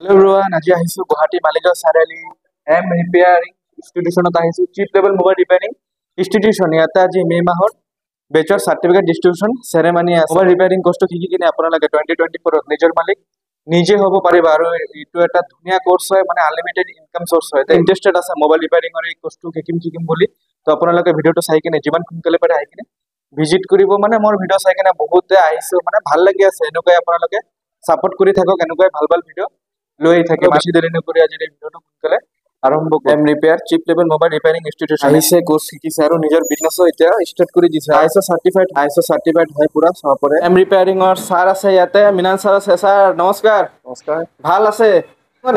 Hello everyone, আজি আহিছো গুৱাহাটী মালিগাঁও চাৰিআলি M repairing ইনষ্টিটিউচনত আহিছো চিপ লেভেল মোবাইল ৰিপেয়াৰিং ইনষ্টিটিউচন ইয়াতে আজি মে মাহত বেচৰ সাৰ্টিফিকেট ডিস্ট্ৰিবিউশন সেৰেমনি আছে মোবাইল ৰিপেয়াৰিং কোৰ্সটো শিকি কিনে আপোনালোকে 2024 নিজৰ মালিক নিজে হ'ব পাৰিব আৰু এইটো এটা ধুনীয়া কোৰ্স হয় মানে আনলিমিটেড ইনকাম সোৰ্স হয় ইন্টাৰেষ্টেড আছে মোবাইল ৰিপেয়াৰিংৰ এই কোৰ্সটো শিকিম বুলি তো আপোনালোকে ভিডিওটো চাই কিনে যিমান সোনকালে পাৰে আহি কিনে ভিজিট কৰিব মানে মোৰ ভিডিও চাই কিনে বহুতে আহিছো মানে ভাল লাগি আছে এনেকৈ আপোনালোকে সাপোৰ্ট কৰি থাকক এনেকৈ ভাল ভাল ভিডিও লৈ থাকে বেছি দেৰি নকৰি আজি এই ভিডিওটো সোনকালে আৰম্ভ কৰিম এম ৰিপেয়াৰ চিপ লেভেল মোবাইল ৰিপেয়াৰিং ইনষ্টিটিউচন আহিছে কোৰ্স শিকিছে আৰু নিজৰ বিজনেছও এতিয়া ষ্টাৰ্ট কৰি দিছে আইএসও সাৰ্টিফাইড হয় পুৰা সবৰে এম ৰিপেয়াৰিংৰ স্যাৰ আছে ইয়াতে মিনান স্যাৰ আছে স্যাৰ নমস্কাৰ নমস্কাৰ ভাল আছে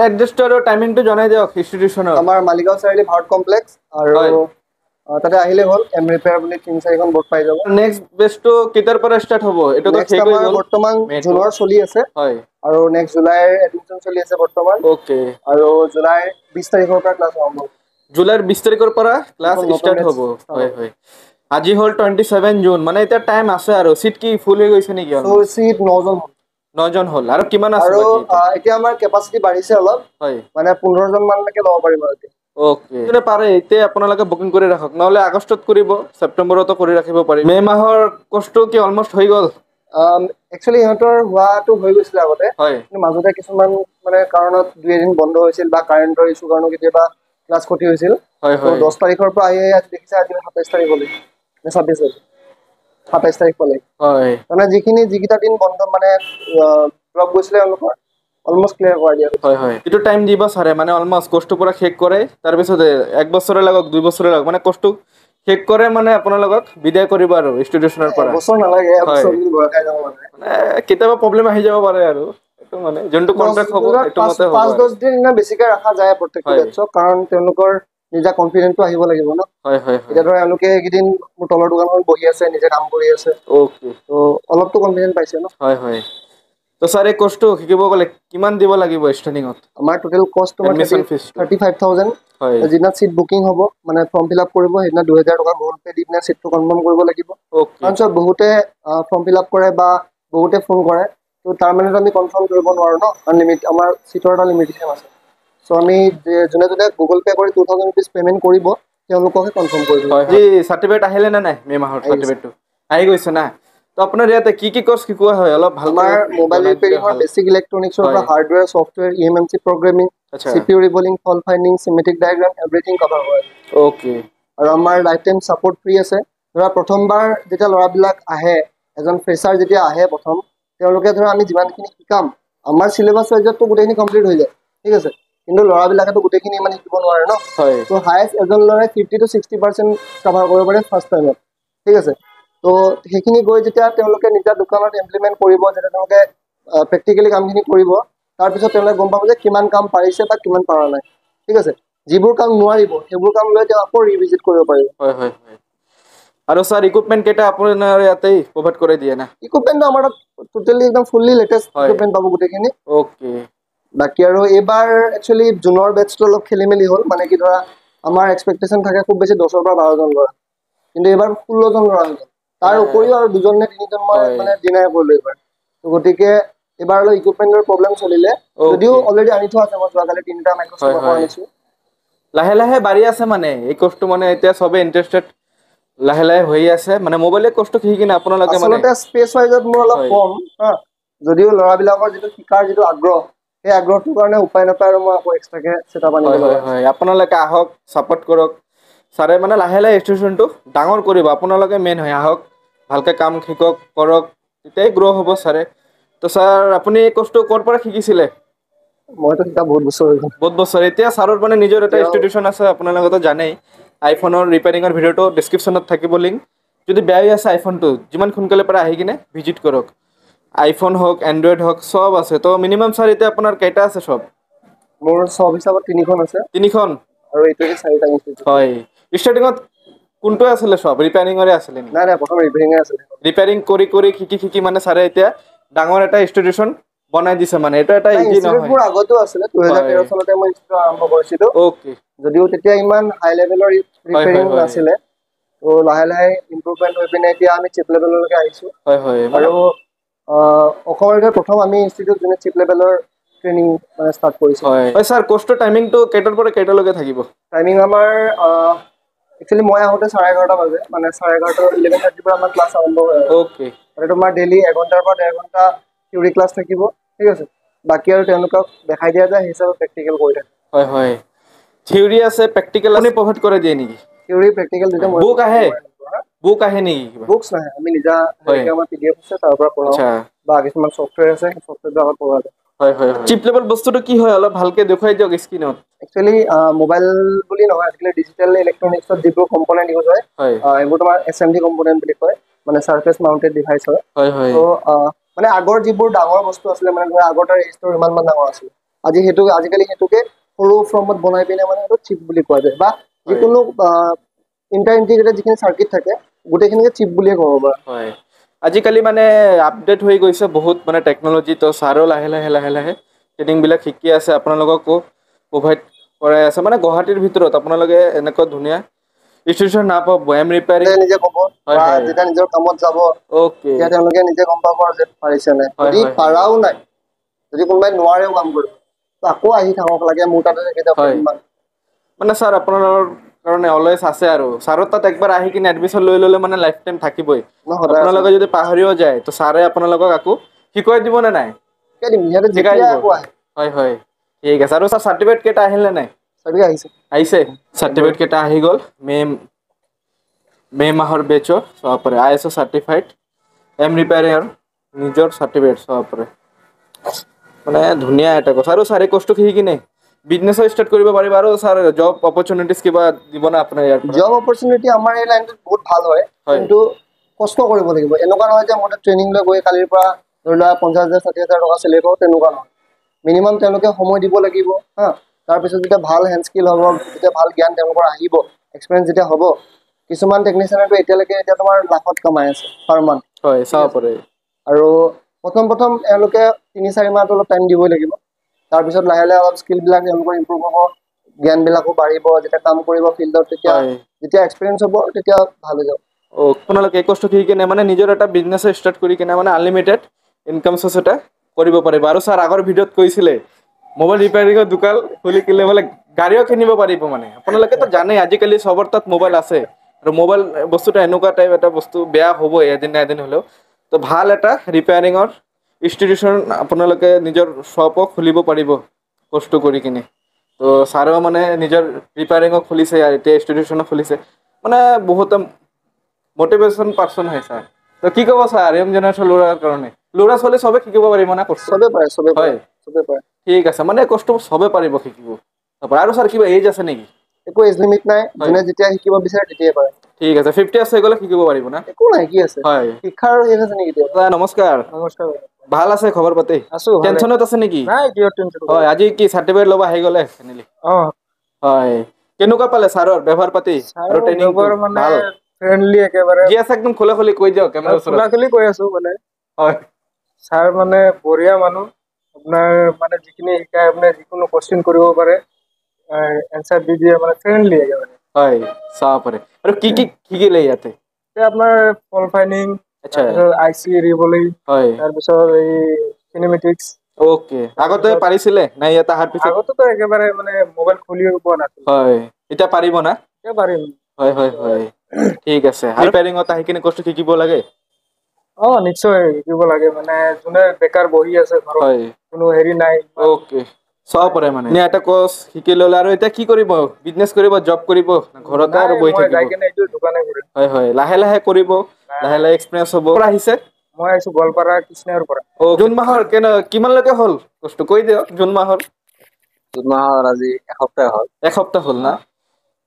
এড্ৰেছটো আৰু টাইমিংটো জনাই দিয়ক ইনষ্টিটিউচনৰ আমাৰ মালিগাঁও চাৰিআলি ভাৰত কমপ্লেক্স আৰু তাতে আহিলে হ'ল এম ৰিপেয়াৰ বুলি 3-4খন বোৰ্ড পাই যাব নেক্সট বেচটো কেতিয়াৰ পৰা ষ্টাৰ্ট হ'ব এটো তো নেক্সট আমাৰ বৰ্তমান জুনৰ চলি আছে হয় আৰু নেক্সট জুলাইৰ এডমিশন চলি আছে বৰ্তমান ওকে আৰু জুলাইৰ 20 তাৰিখৰ পৰা ক্লাছ আৰম্ভ হ'ব জুলাইৰ 20 তাৰিখৰ পৰা ক্লাছ ষ্টাৰ্ট হ'ব হয় হয় আজি হ'ল 27 জুন মানে এটা টাইম আছে আৰু সিট কি ফুল হৈ গৈছে নেকি সো সিট 9 জন হ'ল আৰু কিমান আছে আৰু বাকি এতিয়া আমাৰ কেপাসিটি বাঢ়িছে অলপ হয় মানে 15 জন মানলৈকে ল'ব পাৰিম আৰু ওকে মানে পাৰে এতিয়া আপোনালোকে বুকিং কৰি ৰাখক নহলে আগষ্টত কৰিব সেপ্টেম্বৰতো কৰি ৰাখিব পাৰি মে মাহৰ কোৰ্সটো কি অলমোস্ট হৈ গ'ল একচুৱেলি ইহঁতৰ হোৱাটো হৈ গৈছিলে আগতে হয় কিন্তু মাজতে কিছুমান মানে কাৰণত 2 এদিন বন্ধ হৈছিল বা কাৰেণ্টৰ ইছ্যু কাৰণে কেতিয়াবা ক্লাছ ক্ষতি হৈছিল হয় তো 10 তাৰিখৰ পৰা আহি আজি দেখিছে আজি 27 তাৰিখ হ'লে 26 তাৰিখ 27 তাৰিখ পালে হয় মানে যিকেইটা দিন বন্ধ মানে ব্লক গৈছিলে তেওঁলোকৰ অলমোস্ট ক্লিয়াৰ কৰা দিয়া হয় হয় এইটো টাইম দিব ছাৰে মানে অলমোস্ট কোৰ্সটো পুৰা শেষ কৰে তাৰ পিছত 1 বছৰে লাগক 2 বছৰে লাগক মানে কোৰ্সটো শেষ কৰে মানে আপোনালোকক বিদায় কৰিব আৰু ইনষ্টিটিউচনৰ পৰা বছৰ নালাগে এবছৰ বুলি ভয় খাই যাব মানে কেতিয়াবা প্ৰব্লেম আহি যাব পাৰে আৰু এইটো মানে যোনটো কন্ট্ৰাক্ট হ'ব সেইটো মতে হ'ব 5-10 দিন না বেছিকৈ ৰাখা যায় প্ৰত্যেকটো বেটছক কাৰণ তেওঁলোকৰ নিজা কনফিডেন্টটো আহিব লাগিব ন হয় হয় এতিয়া ধৰা এওঁলোকে এইকেইদিন মোৰ তলৰ দোকানখন বহি আছে নিজে কাম কৰি আছে ওকে তো অলপতো কনফিডেন্ট পাইছে ন হয় হয় তো স্যাৰ এই কোৰ্সটো শিকিব গ'লে কিমান দিব লাগিব ষ্টাৰ্টিংত আমাৰ টোটেল কষ্ট তোমাৰ এডমিশন ফিজটো 35,000 হয় যিদিনা সিট বুকিং হ'ব মানে ফৰ্ম ফিল আপ কৰিব সেইদিনা 2000 টকা গুগল পে দি পিনে সিটটো কনফাৰ্ম কৰিব লাগিব ওকে কাৰণ চব বহুতে ফৰ্ম ফিল আপ কৰে বা বহুতে ফোন কৰে তো তাৰ মানে আমি কনফাৰ্ম কৰিব নোৱাৰো ন আনলিমিট আমাৰ সিটৰ এটা লিমিটেশন আছে সো আমি যোনে যোনে গুগল পে কৰি 2000 रुपीस পেমেন্ট কৰিব তেওঁলোককহে কনফাৰ্ম কৰিব হয় জি সাৰ্টিফিকেট আহিলে না নাই মে মাহৰ সাৰ্টিফিকেটটো আহি গৈছে না তো আপোনাৰ ইয়াতে কি কোৰ্স শিকোৱা হয় অলপ ভালকৈ আমাৰ মোবাইল ৰিপেয়াৰিংৰ বেসিক ইলেক্ট্ৰনিক্সৰ পৰা hardware software eMMC programming CPU reballing fault finding schematic diagram everything cover হয় ওকে আৰু আমাৰ লাইফ টাইম সাপোৰ্ট ফ্ৰী আছে ধৰা প্ৰথমবাৰ যেতিয়া ল'ৰাবিলাক আহে এজন ফ্ৰেছাৰ যেতিয়া আহে প্ৰথম তেওঁলোকে ধৰা আমি যিমানখিনি শিকাম আমাৰ সিলেবাস ৱাইজতো গোটেইখিনি কমপ্লিট হৈ যায় ঠিক আছে কিন্তু ল'ৰাবিলাকেতো গোটেইখিনি ইমান শিকিব নোৱাৰে ন তো হায়েষ্ট এজন ল'ৰাই 50 to 60% কভাৰ কৰিব পাৰে ফাৰ্ষ্ট টাইমত ঠিক আছে তো সেইখিনি গৈ যেতিয়া তেওঁলোকে নিজা দোকানত ইমপ্লিমেণ্ট কৰিব যেতিয়া তেওঁলোকে প্ৰেক্টিকেলি কামখিনি কৰিব তাৰপিছত তেওঁলোকে গম পাব যে কিমান কাম পাৰিছে বা কিমান পৰা নাই ঠিক আছে যিবোৰ কাম নোৱাৰিব সেইবোৰ কাম লৈ তেওঁ আকৌ ৰিভিজিট কৰিব পাৰিব হয় হয় হয় আৰু স্যাৰ ইকুইপমেন্ট কেটা আপোনাৰ ইয়াতেই প্ৰভাইড কৰি দিয়ে না ইকুইপমেন্ট আমাৰ টোটালি একদম ফুললি লেটেষ্ট ইকুইপমেন্ট পাব গোটেইখিনি ওকে বাকি আৰু এইবাৰ একচুয়ালি জুনৰ বেটছটো অলপ খেলিমেলি হ'ল মানে কি ধৰা আমাৰ এক্সপেক্টেশন থাকে খুব বেছি 10 পৰা 12 জন ল'ৰা কিন্তু এইবাৰ 16 জন ল'ৰা হ'ল তাৰ উপৰিও আৰু 2 নে 3 জন মই মানে ডিনাই কৰিলো এইবাৰ তো গতিকে এবাৰ অলপ ইকুইপমেন্টৰ প্ৰব্লেম চলিলে যদিও অলৰেডি আনি থোৱা আছে মই যোৱাকালি 3টা মাইক্ৰস্কোপ আনিছো লাহে লাহে বাঢ়ি আছে মানে এই কোৰ্সটো মানে এতিয়া সবে ইন্টাৰেষ্টেড লাহে লাহে হৈ আছে মানে মোবাইলে কোৰ্সটো শিকি কিনে আপোনালোকে মানে আচলতে স্পেস ওয়াইজত মোৰ অলপ কম হা যদিও ল'ৰাবিলাকৰ যিটো শিকাৰ যিটো আগ্ৰহ সেই আগ্ৰহটোৰ কাৰণে উপায় নাপায় আৰু মই আকৌ এক্সট্ৰাকে সেটআপ আনিব লগা হয় আপোনালোকে আহক সাপোৰ্ট কৰক ছাৰে মানে লাহে লাহে ইনষ্টিটিউচনটো ডাঙৰ কৰিব আপোনালোকে মেইন হয় আহক ভালকৈ কাম শিকক কৰক তেতিয়াই গ্ৰ' হ'ব ছাৰে তো ছাৰ আপুনি এই কোৰ্সটো ক'ৰ পৰা শিকিছিলে মইতো শিকা বহুত বছৰ হৈ গ'ল বহুত বছৰ এতিয়া ছাৰৰ মানে নিজৰ এটা ইনষ্টিটিউচন আছে আপোনালোকেতো জানেই আইফোনৰ ৰিপেয়াৰিঙৰ ভিডিঅ'টো ডেছক্ৰিপশ্যনত থাকিব লিংক যদি বেয়া হৈ আছে আইফোনটো যিমান সোনকালে পাৰে আহি কিনে ভিজিট কৰক আইফোন হওক এণ্ড্ৰইড হওক সব আছে তো মিনিমাম ছাৰ এতিয়া আপোনাৰ কেইটা আছে সব মোৰ সব হিচাপত 3খন আছে 3খন আৰু এইটোকে 4টা ইনষ্টিটিউট হয় ষ্টাৰ্টিঙত কোনটো আছিলে সব ৰিপেয়াৰিঙৰে আছিলে নাই প্ৰথম ৰিপেয়াৰিঙে আছিল ৰিপেয়াৰিং কৰি শিকি মানে ছাৰে এতিয়া ডাঙৰ এটা ইনষ্টিটিউচন বনাই দিছে মানে এটা এটা ইজি নহয় মোৰ আগতো আছিলে 2013 চনতে মই ইনষ্টিটিউট আৰম্ভ কৰিছিলো ওকে যদিও তেতিয়া ইমান হাই লেভেলৰ ৰিপেয়াৰিং নাছিলে তো লাহে লাহে ইমপ্ৰুভমেন্ট হৈ পিনে এতিয়া আমি চিপ লেভেললৈকে আহিছো হয় হয় আৰু অসমৰ প্ৰথম আমি ইনষ্টিটিউট যোনে চিপ লেভেলৰ ট্ৰেইনিং মানে ষ্টাৰ্ট কৰিছে। হয় হয় স্যাৰ কোৰ্সৰ টাইমিংটো কেইটাৰ পৰা কেইটালৈকে থাকিব? টাইমিং আমাৰ একচুৱেলি মই আহোঁতে 11:30 বাজে, মানে 11:30 11:30 পৰা আমাৰ ক্লাছ আৰম্ভ হয়। ওকে আৰু তোমাৰ ডেইলি 1 ঘণ্টাৰ পৰা 1.5 ঘণ্টা থিয়ৰী ক্লাছ থাকিব, ঠিক আছে। বাকী আৰু তেওঁলোকক দেখাই দিয়া যায়, সেই হিচাপে প্ৰেক্টিকেল কৰি থাকে। হয় হয় থিওৰি আছে প্ৰেক্টিকেল আপুনি প্ৰভাইড কৰে দিয়ে নেকি? থিয়ৰী প্ৰেক্টিকেল দুটা মই বুক আহে নেকি কিবা? বুকছ নাহে, আমি নিজা হয় হেৰিকে আমাৰ PDF আছে তাৰ পৰা পঢ়াওঁ, আচ্ছা বা কিছুমান ছফ্টৱেৰ আছে, সেই ছফ্টৱেৰটো আমাৰ পঢ়োৱা যায়। হয় হয় চিপ লেভেল বস্তুটো কি হয় অলপ ভালকে দেখুৱাই দিয়ক স্ক্ৰীনত। একচুৱেলি মোবাইল বুলি নহয়, আজিকালি ডিজিটেল ইলেক্ট্ৰনিক্সত যিবোৰ কম্পনেণ্ট ইউজ হয় হয় এইবোৰ তোমাৰ SMD কম্পনেণ্ট বুলি কয়, মানে চাৰ্ফেচ মাউণ্টেড ডিভাইচ হয়। হয় হয় ত' মানে আগৰ যিবোৰ ডাঙৰ বস্তু আছিলে, মানে ধৰা আগৰ তাৰ ৰেজিষ্টাৰ ইমান ডাঙৰ আছিলে, আজিকালি সেইটোকে সৰু ফৰ্মত বনাই পিনে মানে সেইটো চিপ বুলি কোৱা যায়, বা হয় যিকোনো ইণ্টাৰ ইণ্টিগ্ৰেটেড যিখিনি চাৰ্কিট থাকে গোটেইখিনিকে চিপ বুলিয়ে ক'ব পাৰা। হয় আজিকালি মানে আপডেট হৈ গৈছে বহুত, মানে টেকন'লজি তো ছাৰো লাহে লাহে ট্ৰেইনিংবিলাক শিকি আছে, আপোনালোককো প্ৰভাইড কৰাই আছে। মানে গুৱাহাটীৰ ভিতৰত আপোনালোকে এনেকুৱা ধুনীয়া ইনষ্টিটিউশ্যন নাপাব। নিজে ক'ব হয় বা হয় যেতিয়া নিজৰ কামত যাব অ'কে তেতিয়া তেওঁলোকে নিজে গম পাব যে পাৰিছে নাই। হয় যদি হয় পাৰাও নাই, যদি কোনোবাই নোৱাৰেও কাম কৰিব, তো আকৌ আহি থাকক লাগে, মোৰ তাতে থাকি যাওক হয় কেইদিনমান। মানে ছাৰ আপোনালোকৰ কাৰণে অলৱেজ আছে, আৰু ছাৰৰ তাত একবাৰ আহি কিনে এডমিশ্যন লৈ ল'লে মানে লাইফ টাইম থাকিবই। মই সদায় আছো, আপোনালোকে যদি পাহৰিও যায় তো ছাৰে আপোনালোকক আকৌ শিকাই দিব নে নাই? শিকাই দিম, সিহঁতে শিকাই যেতিয়া দিব। আকৌ আহে। হয় হয় ঠিক আছে। আৰু ছাৰ চাৰ্টিফিকেট কেইটা আহিল নে নাই? চাৰ্টিফিকেট আহিছে আহিছে চাৰ্টিফিকেট কেইটা আহি গ'ল। মে মাহৰ বেচৰ সবৰে ISO চাৰ্টিফাইড ৰিপেয়াৰিঙৰ নিজৰ চাৰ্টিফিকেট সবৰে, মানে ধুনীয়া এটা কথা। আৰু ছাৰ এই কোৰ্সটো শিকি কিনে বিজনেছো ষ্টাৰ্ট কৰিব পাৰিব, আৰু ছাৰ জব অপৰচুনিটিজ কিবা দিব না আপোনাৰ ইয়াৰ পৰা? জব অপৰচুনিটি আমাৰ এই লাইনটোত বহুত ভাল হয়, কিন্তু কষ্ট কৰিব লাগিব। এনেকুৱা নহয় যে মই ট্ৰেইনিং লৈ গৈ কালিৰ পৰা ধৰি লোৱা 50,000 60,000 টকা চেলেৰি পাব, তেনেকুৱা নহয়। মিনিমাম তেওঁলোকে সময় দিব লাগিব হা। তাৰপিছত যেতিয়া ভাল হেণ্ড স্কিল হ'ব, যেতিয়া ভাল জ্ঞান তেওঁলোকৰ আহিব, এক্সপিৰিয়েঞ্চ যেতিয়া হ'ব, কিছুমান টেকনিচিয়ানেতো এতিয়ালৈকে এতিয়া তোমাৰ লাখত কমাই আছে পাৰ মান্থ, হয় ঠিক চাব আছে। পাৰে। আৰু প্ৰথম এওঁলোকে 3-4 মাহটো অলপ টাইম দিব লাগিব, তাৰপিছত লাহে লাহে অলপ স্কিলবিলাক তেওঁলোকৰ ইম্প্ৰুভ হ'ব, জ্ঞানবিলাকো বাঢ়িব, যেতিয়া কাম কৰিব ফিল্ডত তেতিয়া হয় যেতিয়া এক্সপিৰিয়েঞ্চ হ'ব তেতিয়া ভাল হৈ যাব। আপোনালোকে এই কোৰ্সটো শিকি কিনে মানে নিজৰ এটা বিজনেছ ষ্টাৰ্ট কৰি কিনে মানে আনলিমিটেড ইনকাম চ'ৰ্চ এটা কৰিব পাৰিব। আৰু ছাৰ আগৰ ভিডিঅ'ত কৈছিলে মোবাইল ৰিপেয়াৰিঙৰ দোকান খুলি কিনে বোলে গাড়ীও কিনিব পাৰিব। মানে আপোনালোকেতো জানেই আজিকালি চবৰ তাত মোবাইল আছে, আৰু মোবাইল বস্তুটো এনেকুৱা টাইপ এটা বস্তু, বেয়া হ'বই এদিন না এদিন হ'লেও। তো ভাল এটা ৰিপেয়াৰিঙৰ ইনষ্টিটিউশ্যন আপোনালোকে নিজৰ শ্বপো খুলিব পাৰিব কোৰ্সটো কৰি কিনে। তো ছাৰেও মানে নিজৰ ৰিপেয়াৰিঙো খুলিছে, এতিয়া ইনষ্টিটিউশ্যনো খুলিছে, মানে বহুতে মটিভেশ্যন পাৰ্চন হয় ছাৰ। তো কি ক'ব ছাৰ য়ং জেনেৰেশ্যন ল'ৰাৰ কাৰণে? ল'ৰা ছোৱালী চবে শিকিব পাৰিব না কোৰ্সটো? চবে পাৰে, চবে পাৰে, হয় চবে পাৰে। ঠিক আছে, মানে কোৰ্সটো চবে পাৰিব শিকিব। আৰু ছাৰ কিবা এজ আছে নেকি? একো এজ লিমিট নাই, হয় যোনে যেতিয়া শিকিব বিচাৰে তেতিয়াই পাৰে। ঠিক আছে 50 ইয়াৰ্ছ হৈ গ'লে শিকিব পাৰিব না? একো নাই, কি আছে, হয় শিক্ষাৰ আৰু শেষ আছে নেকি কেতিয়াবা? দাদা নমস্কাৰ। নমস্কাৰ। ভাল আছে খবৰ পাতি? আছো ভালে। টেনচনত আছে নেকি? নাই কিহৰ টেনচন কৰিব। হয় আজি কি চাৰ্টিফিকেট ল'ব আহি গ'লে ফাইনেলি? হয় কেনেকুৱা পালে ছাৰৰ ব্যৱহাৰ পাতি আৰু ছাৰৰ ট্ৰেইনিংটো? ব্যৱহাৰ মানে ভাল ফ্ৰেণ্ডলি একেবাৰে। যি আছে একদম খোলা খুলি কৈ দিয়ক কেমেৰাৰ ওচৰত। খোলা খুলি কৈ আছো মানে হয় ছাৰ মানে বঢ়িয়া মানুহ। আপোনাৰ মানে যিখিনি শিকায়, আপোনাৰ যিকোনো কোৱেশ্চন কৰিব পাৰে, এনচাৰ দি দিয়ে, মানে ফ্ৰেণ্ডলি একেবাৰে। হয় চাব পাৰে। আৰু কি কি শিকিলে ইয়াতে? আপোনাৰ ফল্ট ফাইণ্ডিং, আচ্ছা তাৰপিছত IC ৰিবলিং, হয় তাৰপিছত এই চিনেমেটিক্স। অ'কে আগতে পাৰিছিলে নাই ইয়াত অহাৰ পিছত? আগতেতো একেবাৰে মানে মোবাইল খুলিও পোৱা নাছিল। হয় এতিয়া পাৰিব না? এতিয়া পাৰিম। হয় হয় হয় ঠিক আছে। আৰু ৰিপেয়াৰিঙত আহি কিনে কোৰ্সটো শিকিব লাগে? নিশ্চয় শিকিব লাগে, মানে যোনে বেকাৰ বহি আছে ঘৰত, হয় কোনো হেৰি নাই। অ'কে চাব পাৰে মানে এটা কোৰ্স শিকি ল'লে। আৰু এতিয়া কি কৰিব? বিজনেছ কৰিব, জব কৰিব, ঘৰতে নাই আৰু বহি মই থাকিব? যাই কিনে এইটো দোকানে কৰিম। হয় হয় লাহে লাহে কৰিব, লাহে লাহে এক্সপিৰিয়েঞ্চ হ'ব। ক'ৰ পৰা আহিছে? মই আহিছো গোৱালপাৰা কৃষ্ণাইৰ পৰা। জুন মাহৰ কিমানলৈকে হ'ল কোৰ্সটো কৈ দিয়ক? জুন মাহৰ আজি এসপ্তাহ হ'ল। এসপ্তাহ হ'ল না?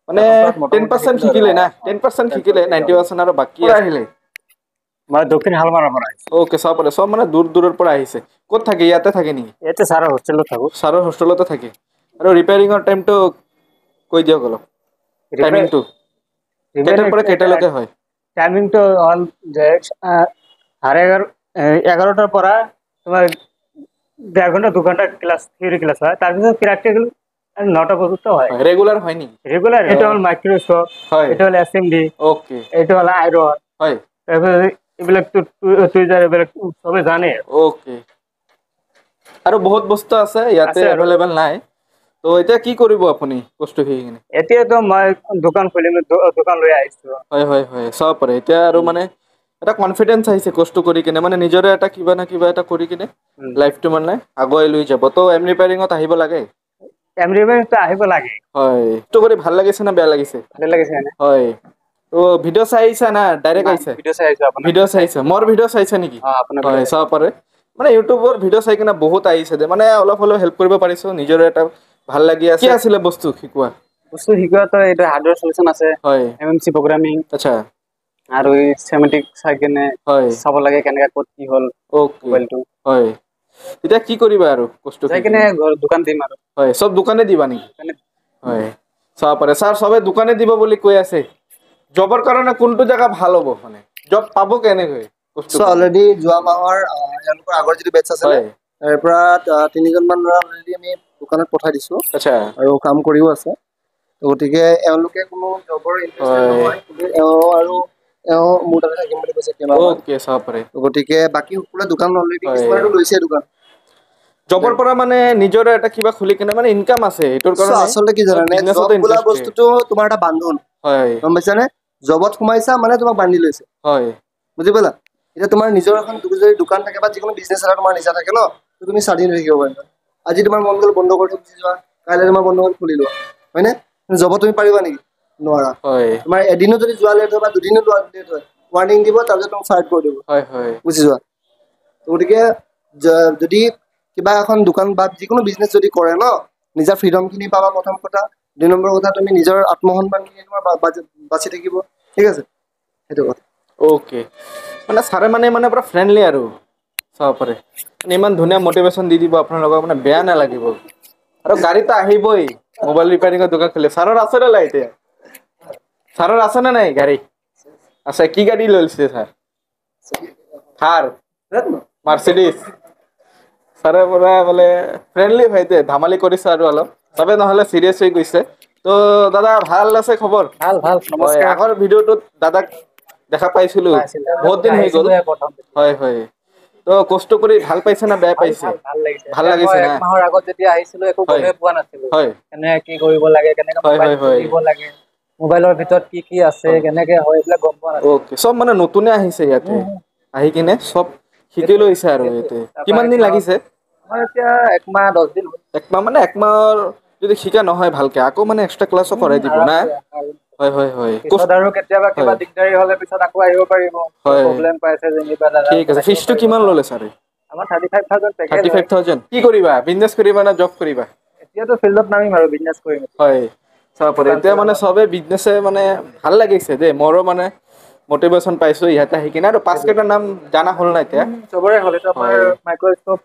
মানে এসপ্তাহত মোটামুটি 10% শিকিলে না? 10% শিকিলে, 90% আৰু বাকী আহিলে। মই দক্ষিণ শালমাৰাৰ পৰা আহিছো। অ'কে চাব পাৰে, চব মানে দূৰ দূৰৰ পৰা আহিছে। ক'ত থাকে? ইয়াতে থাকে নেকি? ইয়াতে ছাৰৰ হোষ্টেলত থাকো। ছাৰৰ হোষ্টেলতে থাকে। আৰু ৰিপেয়াৰিঙৰ টাইমটো কৈ দিয়ক অলপ টাইমিংটো কেইটাৰ পৰা কেইটালৈকে হয়? টাইমিংটো হ'ল যে 11:30 পৰা তোমাৰ 1.5 ঘণ্টা 2 ঘণ্টা ক্লাছ, থিয়ৰী ক্লাছ হয়। তাৰপিছত প্ৰেক্টিকেল 9টা পৰ্যন্ত হয়। ৰেগুলাৰ হয় নেকি? ৰেগুলাৰ। এইটো হ'ল মাইক্ৰস্কোপ, হয় এইটো হ'ল SMD, অ'কে এইটো হ'ল আইৰন, হয় তাৰপিছত এইবিলাকতো টুইজাৰ এইবিলাক চবে জানে। অ'কে আৰু বহুত বস্তু আছে ইয়াতে আছে আৰু। এভেইলেবল নাই তো এতিয়া কি কৰিব আপুনি বস্তু খিনি কিনে এতিয়াতো মই দোকান খুলিম দোকান লৈ আহিছো হয় হয় হয় চাব পাৰে এতিয়া আৰু মানে এটা কনফিডেন্স আহিছে কষ্ট কৰি কিনে মানে নিজৰে এটা কিবা না কিবা এটা কৰি কিনে লাইফটো মানে আগুৱাই লৈ যাব তো এম ৰিপেয়াৰিঙত আহিব লাগে এমৰিবেনটো আহিব লাগে হয় কষ্ট কৰি ভাল লাগিছে না বেয়া লাগিছে ভালে লাগিছে এনে হয় তো ভিডিঅ' চাই আহিছা না ডাইৰেক্ট আহিছে ভিডিঅ' চাই আহিছো আপোনাৰ ভিডিঅ' চাইছে মোৰ ভিডিঅ' চাইছে নেকি আপোনাৰ হয় চাব পাৰে মানে ইউটিউবৰ ভিডিঅ' চাই কিনে বহুত আহিছে যে মানে অলপ হ'লেও হেল্প কৰিব পাৰিছো নিজৰে এটা ভাল লাগি আছে কি আছিলে বস্তু শিকোৱা বস্তু শিকোৱাটো এইটো হাৰ্ডৱেৰ সলিউশন আছে হয় এমএমসি প্ৰগ্ৰামিং আচ্ছা আৰু এই সেমেটিক চাই কেনে হয় চাব লাগে কেনেকা ক'ত কি হ'ল ওকে মোবাইলটো হয় এতিয়া কি কৰিবা আৰু বস্তু যাই কেনে দোকান দিম আৰু হয় চব দোকানে দিবা নেকি হয় চাব পাৰে ছাৰ চবে দোকানে দিব বুলি কৈ আছে জবৰ কাৰণে কোনটো জেগা ভাল হ'ব মানে জব পাব কেনেকৈ চ' অলৰেডি যোৱা মাহৰ এওঁলোকৰ আগৰ যিটো বেটছ আছিলে হয় তাৰ পৰা 3জনমান ল'ৰা অলৰেডি আমি দোকানত পঠাই দিছো আচ্ছা আৰু কাম কৰিও আছে তো গতিকে এওঁলোকে কোনো জবৰ ইণ্টাৰেষ্টেড হয় নহয় কিন্তু এওঁ মোৰ তাতে থাকিম বুলি কৈছে কেইমাহমান ওকে চাব পাৰে তো গতিকে বাকী সকলোৱে দোকান অলৰেডি হয় কিছুমানেতো লৈছে দোকান জবৰ পৰা মানে নিজৰে এটা কিবা খুলি কিনে মানে ইনকাম আছে এইটোৰ চ' কাৰণে আচলতে কি জানানে জব বিজনেছতো বোলা ইণ্টাৰেষ্টেড বস্তুটো তোমাৰ এটা বান্ধোন হয় গম পাইছানে জবত সোমাইছা মানে তোমাক বান্ধি লৈছে হয় বুজি পালা এতিয়া তোমাৰ নিজৰ এখন যদি দোকান থাকে বা যিকোনো বিজনেছ এটা তোমাৰ নিজা থাকে ন তো তুমি স্বাধীন হৈ থাকিব পাৰিবা আজি তোমাৰ মন গ'ল বন্ধ কৰি থৈ গুচি যোৱা কাইলৈ তোমাৰ বন্ধ গ'ল খুলি লোৱা হয়নে জবত তুমি পাৰিবা নেকি নোৱাৰা হয় তোমাৰ এদিনো যদি যোৱা লেট হয় বা দুদিনো যোৱা লেট হয় ৱাৰ্ণিং দিব তাৰপিছত তোমাক ফায়াৰ কৰি দিব হয় হয় গুচি যোৱা গতিকে যদি কিবা এখন দোকান বা যিকোনো বিজনেছ যদি কৰে ন নিজৰ ফ্ৰীডমখিনি পাবা প্ৰথম কথা 2 নম্বৰ কথা তুমি নিজৰ আত্মসন্মানখিনি তোমাৰ বাচি থাকিব ঠিক আছে সেইটো কথা ওকে মানে ছাৰে মানে পুৰা ফ্ৰেণ্ডলি আৰু চাব পাৰে মানে ইমান ধুনীয়া মটিভেশ্যন দি দিব আপোনালোকক মানে বেয়া নালাগিব আৰু গাড়ীতো আহিবই মোবাইল ৰিপেয়াৰিঙৰ দোকান খুলিলে ছাৰৰ আছে নে নাই এতিয়া ছাৰৰ আছে নে নাই গাড়ী আছে কি গাড়ী লৈছে ছাৰ থাৰ মাৰ্চিডিজ ছাৰে পৰা বোলে ফ্ৰেণ্ডলি হয় দে ধেমালি কৰিছে আৰু অলপ চবে নহ'লে চিৰিয়াছ হৈ গৈছে তো দাদা ভাল আছে খবৰ ভাল ভাল হয় নমস্কাৰ আগৰ ভিডিঅ'টোত দাদাক দেখা পাইছিলো বহুত দিন হৈ গ'ল হয় হয় তো কষ্ট কৰি ভাল পাইছে না বেয়া পাইছে ভাল লাগিছে ভাল এতিয়া মই লাগিছে না 1 মাহৰ আগত যেতিয়া আহিছিলো একো হয় গমেই পোৱা নাছিলো হয় কেনেকে কি কৰিব লাগে কেনেকে হয় মোবাইল হয় হয় খুলিব লাগে মোবাইলৰ ভিতৰত কি কি আছে কেনেকে হয় এইবিলাক গম পোৱা নাছিলো ওকে চব মানে নতুনে আহিছে ইয়াতে আহি কিনে চব শিকি লৈছে আৰু ইয়াতে কিমান দিন লাগিছে আমাৰ এতিয়া 1 মাহ 10 দিন হ'ল একমাহ মানে একমাহৰ যদি শিকা নহয় ভালকে আকৌ মানে এক্সট্ৰা ক্লাছো কৰাই দিব না আৰামছে হয় হয় হয় পিছত আৰু কেতিয়াবা কিবা হয় দিগদাৰি হলে পিছত আকৌ আহিব পাৰিব হয় প্ৰব্লেম পাইছে যেনিবা দাদা ঠিক আছে ফিজটো কিমান ল'লে ছাৰে আমাৰ 35,000 পেকেজ হয় 35,000 কি কৰিবা বিজনেছ কৰিবা না জব কৰিবা এতিয়াতো ফিল্ডত নামিম আৰু বিজনেছ কৰিম হয় চাব পাৰে দোকান এতিয়া চোকান মানে চবে বিজনেছে মানে ভাল লাগিছে দেই মোৰো মানে মটিভেশ্যন পাইছো ইয়াতে আহি কিনে আৰু পাঁচ কেইটাৰ নাম জানা হ'ল না এতিয়া চবৰে হ'ল এইটো আমাৰ হয় মাইক্ৰস্কোপ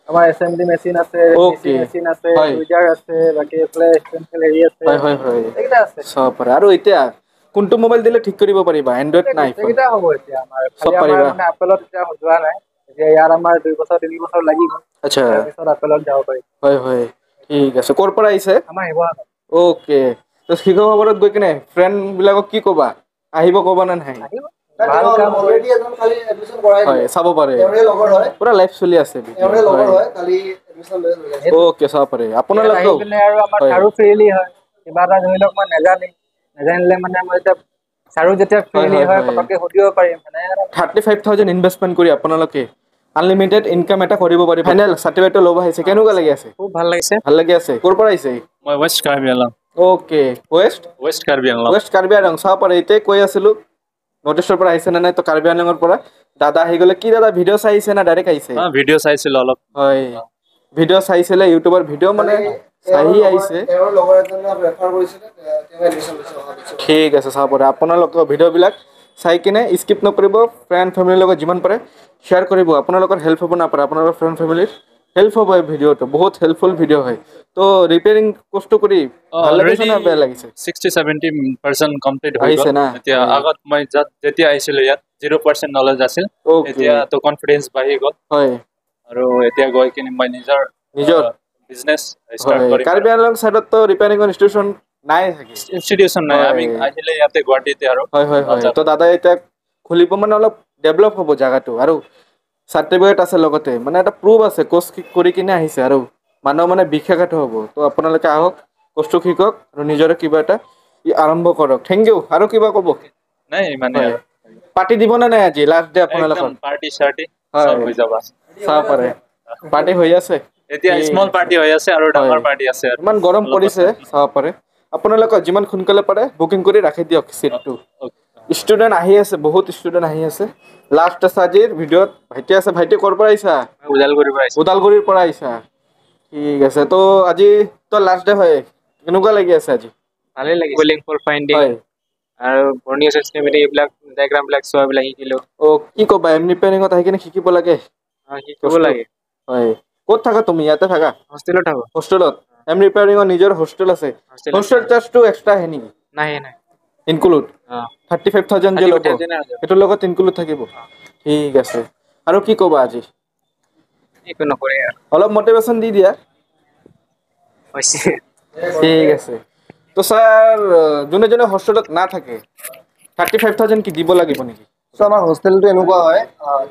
আমাৰ এছএমডি মেচিন আছে ডিচি অ'কে মেচিন আছে হয় টুইটাৰ আছে বাকী এইফালে এক্সটেনচন হেৰি আছে হয় হয় হয় এইকেইটা আছে চাব পাৰে আৰু এতিয়া কোনটো মোবাইল দিলে ঠিক কৰিব পাৰিবা এণ্ড্ৰইড না আইফোন গোটেইকেইটা হ'ব এতিয়া আমাৰ চব খালি আমাৰ পাৰিবা মানে আপেলত এতিয়া যোৱা নাই এতিয়া ইয়াৰ আমাৰ 2 বছৰ 3 বছৰ লাগিব আচ্ছা তাৰপিছত আপেলত যাব পাৰিম হয় হয় ঠিক আছে ক'ৰ পৰা আহিছে আমাৰ শিৱসাগৰ ওকে তো শিৱসাগৰত গৈ কিনে ফ্ৰেণ্ড বিলাকক কি ক'বা আহিব ক'বা নে নাই আহিব ভাল কাম কৰি অলৰেডি এজন খালি এডমিশ্যন কৰাই হয় দিলে চাব পাৰে তেওঁৰে লগৰ হয় পুৰা লাইফ চলি আছে তেওঁৰে লগৰ হয় হয় কালি এডমিশ্যন লৈ আছে ওকে চাব পাৰে ইয়াত আহি আপোনালোকেও পিনে আৰু আমাৰ হয় চাৰো ফ্ৰীলি হয় কিবা এটা ধৰি লওক মই নেজানিলে মানে মই এতিয়া চাৰো যেতিয়া ফ্ৰীলি হয় পতককে সুধিব পাৰিম মানে 35,000 ইনভেষ্টমেণ্ট কৰি আপোনালোকে আনলিমিটেড ইনকাম এটা কৰিব পাৰি ফাইনেল চাৰ্টিফিকেটটো ল'ব আহিছে কেনেকুৱা লাগি আছে খুব ভাল লাগিছে ভাল লাগি আছে ক'ৰ পৰা আহিছে মই west Karbi Anglong okay west Karbi Anglong west Karbi Anglong চাব পাৰে এতিয়া কৈ আছিলো নটিছৰ পৰা আহিছে নে নাই তো কাৰ্বি আংলঙৰ পৰা দাদা আহি গ'লে কি দাদা ভিডিঅ' চাই আহিছে না ডাইৰেক্ট আহিছে ভিডিঅ' চাইছিলো অলপ হয় ভিডিঅ' চাইছিলে ইউটিউবৰ ভিডিঅ' মানে চাই আহিছে তেওঁৰ লগৰ এজনক ৰেফাৰ কৰিছিলে তেওঁ এডমিশ্যন লৈছে অহা বছৰ ঠিক আছে চাব পাৰে আপোনালোকৰ ভিডিঅ'বিলাক চাই কিনে স্কিপ নকৰিব ফ্ৰেণ্ড ফেমিলিৰ লগত যিমান পাৰে শ্বেয়াৰ কৰিব আপোনালোকৰ হেল্প হ'ব নাপাৰে আপোনালোকৰ ফ্ৰেণ্ড ফেমিলিৰ হেল্প হ'ব এই ভিডিঅ'টো বহুত হেল্পফুল ভিডিঅ' হয় তো ৰিপেয়াৰিং কষ্ট কৰি ভাল লাগিছে অলৰেডি না বেয়া লাগিছে 60-70% কমপ্লিট হৈ গ'ল আহিছে না এতিয়া আগত মই যেতিয়া আহিছিলো ইয়াত 0% নলেজ আছিল অ'কে এতিয়া তো কনফিডেন্স বাঢ়ি গ'ল হয় আৰু এতিয়া গৈ কিনে মই নিজৰ নিজৰ বিজনেছ ষ্টাৰ্ট হয় কৰিম কাৰ্বি আংলং চাইডততো ৰিপেয়াৰিঙৰ ইনষ্টিটিউশ্যন নাই থাকে ইনষ্টিটিউশ্যন নাই আমি হয় আহিলে ইয়াতে গুৱাহাটীতে আৰু হয় হয় হয় তো দাদাই এতিয়া খুলিব মানে অলপ ডেভেলপ হ'ব জেগাটো আৰু চাৰ্টিফিকেট আছে লগতে মানে এটা প্ৰুফ আছে কোৰ্চ কৰি কিনে আহিছে আৰু মানুহ মানে বিখ্যাত হ'ব তো আপোনালোকে আহক কোৰ্চটো শিকক আৰু নিজৰে কিবা এটা আৰম্ভ কৰক থেংক ইউ আৰু কিবা ক'ব নাই মানে হয়। আৰু পাৰ্টি দিব নে নাই আজি লাষ্ট ডে আপোনালোকৰ একদম পাৰ্টি চাৰ্টি হয়। চব হৈ যাব চাব পাৰে পাৰ্টি হৈ আছে এতিয়া ঠিক স্মল আছে। পাৰ্টি হৈ আছে আৰু ডাঙৰ হয়। পাৰ্টি আছে আৰু ইমান গৰম অলপ পৰিছে চাব পাৰে আপোনালোকে যিমান সোনকালে পাৰে বুকিং কৰি ৰাখি দিয়ক চিটটো ষ্টুডেণ্ট আহি আছে বহুত ষ্টুডেণ্ট আহি আছে লাষ্ট আছে আজিৰ ভিডিঅ'ত ভাইটি আছে ভাইটি ক'ৰ পৰা আহিছা ওদালগুৰিৰ পৰা আহিছো ওদালগুৰিৰ পৰা আহিছা ঠিক আছে তো আজি তো লাষ্ট ডে হয় কেনেকুৱা লাগি আছে আজি ভালেই লাগিছে লিংক ফৰ ফাইণ্ডিং হয় আৰু বৰ্ণিয় চিষ্টেমেটিক এইবিলাক ডায়েগ্ৰামবিলাক চোৱাবিলাক শিকিলোঁ কি ক'বা এম ৰিপেয়াৰিঙত আহি কিনে শিকিব লাগে শিকিব লাগে হয় ক'ত থাকা তুমি ইয়াতে থাকা হোষ্টেলত থাকোঁ হোষ্টেলত এম ৰিপেয়াৰিঙৰ নিজৰ হোষ্টেল আছে হোষ্টেল হোষ্টেল চাৰ্জটো এক্সট্ৰা আহে নেকি নাই ইনক্লুড অঁ 35,000 যে ল'ব সেইটোৰ লগত ইনক্লুড থাকিব ঠিক আছে আৰু কি ক'বা আজি একো নকৰে আৰু অলপ মটিভেশ্যন দি দিয়া হৈছে ঠিক আছে তো স্যার যোনে যোনে হোষ্টেলত না থাকে 35,000 কি দিব লাগিব নেকি চ' আমাৰ হোষ্টেলটো এনেকুৱা হয়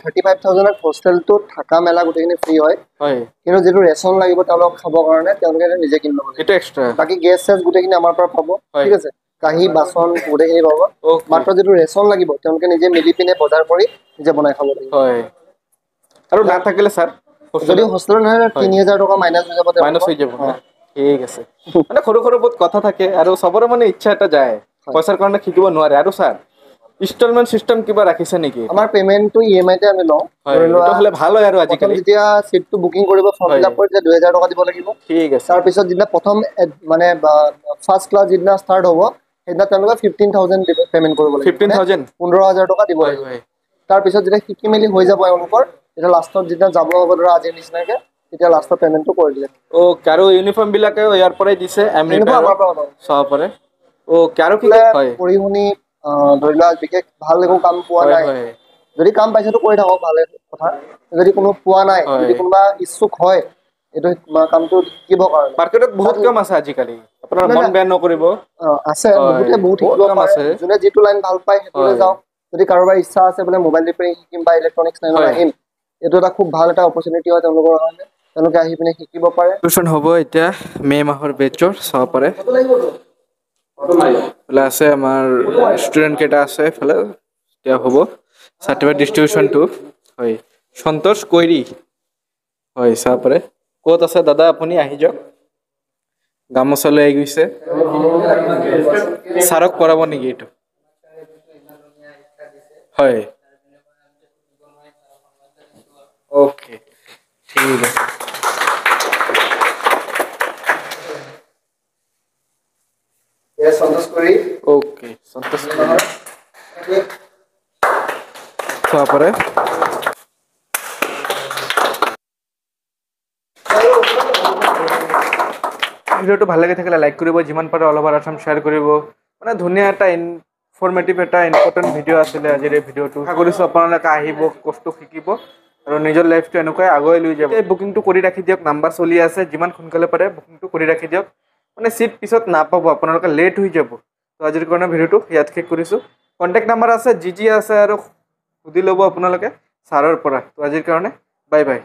35,000ত হোষ্টেলটোত থকা মেলা গোটেইখিনি ফ্ৰী হয় হয় কিন্তু যিটো ৰেচন লাগিব তেওঁলোকক খাবৰ কাৰণে তেওঁলোকে এটা নিজে কিনিব লাগিব এটা এক্সট্ৰা বাকী গেছ চেছ গোটেইখিনি আমাৰ পৰা পাব হয়। ঠিক আছে কাঁহী বাচন গোটেইখিনি পাব Okay. মাত্ৰ যিটো ৰেচন লাগিব তেওঁলোকে নিজে মিলি পিনে বজাৰ কৰি নিজে বনাই খাব লাগিব হয় আৰু না থাকিলে স্যার যদি হোষ্টেলত নহয় 3,000 টকা মাইনাছ হৈ যাব মাইনাস হৈ যাব অঁ। ঠিক আছে মানে সৰু সৰু বহুত কথা থাকে আৰু চবৰে মানে ইচ্ছা এটা যায় পইচাৰ কাৰণে শিকিব নোৱাৰে আৰু স্যাৰ ইনষ্টলমেন্ট সিস্টেম কিবা ৰাখিছে নেকি আমাৰ পেমেণ্টটো EMI তে আমি লওঁ হয় ধৰি লোৱা এইটো হ'লে ভাল হয় আৰু প্ৰথম আজিকালি যেতিয়া চিটটো বুকিং কৰিব ফৰ্ম হয়। ফিল আপ কৰি তেতিয়া 2,000 টকা দিব লাগিব ঠিক আছে তাৰপিছত যিদিনা প্ৰথম মানে ফাৰ্ষ্ট ক্লাছ যিদিনা ষ্টাৰ্ট হ'ব সেইদিনা তেওঁলোকে 15,000 পেমেণ্ট কৰিব লাগিব 15,000 15,000 টকা দিব হয় লাগিব হয় তাৰপিছত যেতিয়া শিকি মেলি হৈ যাব এওঁলোকৰ তেতিয়া লাষ্টত যেতিয়া যাব হ'ব ধৰা আজিৰ নিচিনাকে তেতিয়া লাষ্টৰ পেমেণ্টটো কৰি দিলে আৰু ইউনিফৰ্ম বিলাকে ইয়াৰ পৰাই দিছে এম এনেকুৱা আমাৰ পৰা পাব চাব পাৰে আৰু কি বোলে হয় পঢ়ি শুনি ধৰি লোৱা বিশেষ ভাল একো কাম পোৱা হয় নাই হয় যদি কাম পাইছেতো কৰি থাকক ভালে কথা যদি কোনো পোৱা নাই হয়। যদি কোনোবা ইচ্ছুক হয় এইটো কামটো শিকিবৰ কাৰণে মাৰ্কেটত বহুত কাম আছে আজিকালি আপোনাৰ নাই, মন নাই। বেয়া নকৰিব আছে হয়, বহুতে বহুত বহুত শিকিব কাম পাৰে আছে। যোনে যিটো লাইন ভাল পায় সেইটোলৈ হয়। যাওক যদি কাৰোবাৰ ইচ্ছা আছে বোলে মোবাইল ৰিপেয়াৰিং শিকিম বা ইলেক্ট্ৰনিক্স লাইনত হয়। আহিম এইটো এটা খুব ভাল এটা অপৰচুনিটি হয় তেওঁলোকৰ কাৰণে তেওঁলোকে আহি পিনে শিকিব পাৰে টিউচন হ'ব এতিয়া মে' মাহৰ বেচৰ চাব পাৰে এইফালে আছে আমাৰ ষ্টুডেণ্ট কেইটা আছে এইফালে এতিয়া হ'ব চাৰ্টিফিকেট ডিষ্ট্ৰিবিউচনটো হয় সন্তোষ কৈৰী হয় চাব পাৰে ক'ত আছে দাদা আপুনি আহি যাওক গামোচা লৈ আহি গৈছে ছাৰক কৰাব নেকি এইটো হয় অ'কে ঠিক আছে সন্তোষ কৰি অ'কে সন্তোষ কৈৰী চাব পাৰে ভিডিঅ'টো ভাল লাগি থাকিলে লাইক কৰিব যিমান পাৰে অল অভাৰ আছাম শ্বেয়াৰ কৰিব মানে ধুনীয়া এটা ইনফৰ্মেটিভ এটা ইম্পৰ্টেণ্ট ভিডিঅ' আছিলে আজিৰ এই ভিডিঅ'টো আশা কৰিছোঁ আপোনালোকে আহিব কোৰ্চটো শিকিব আৰু নিজৰ লাইফটো এনেকুৱাই আগুৱাই লৈ যাব এই বুকিংটো কৰি ৰাখি দিয়ক নাম্বাৰ চলি আছে যিমান সোনকালে পাৰে বুকিংটো কৰি ৰাখি দিয়ক মানে চিট পিছত নাপাব আপোনালোকে লেট হৈ যাব তো আজিৰ কাৰণে ভিডিঅ'টো ইয়াত শেষ কৰিছোঁ কণ্টেক্ট নাম্বাৰ আছে যি আছে আৰু সুধি ল'ব আপোনালোকে ছাৰৰ পৰা তো আজিৰ কাৰণে বাই বাই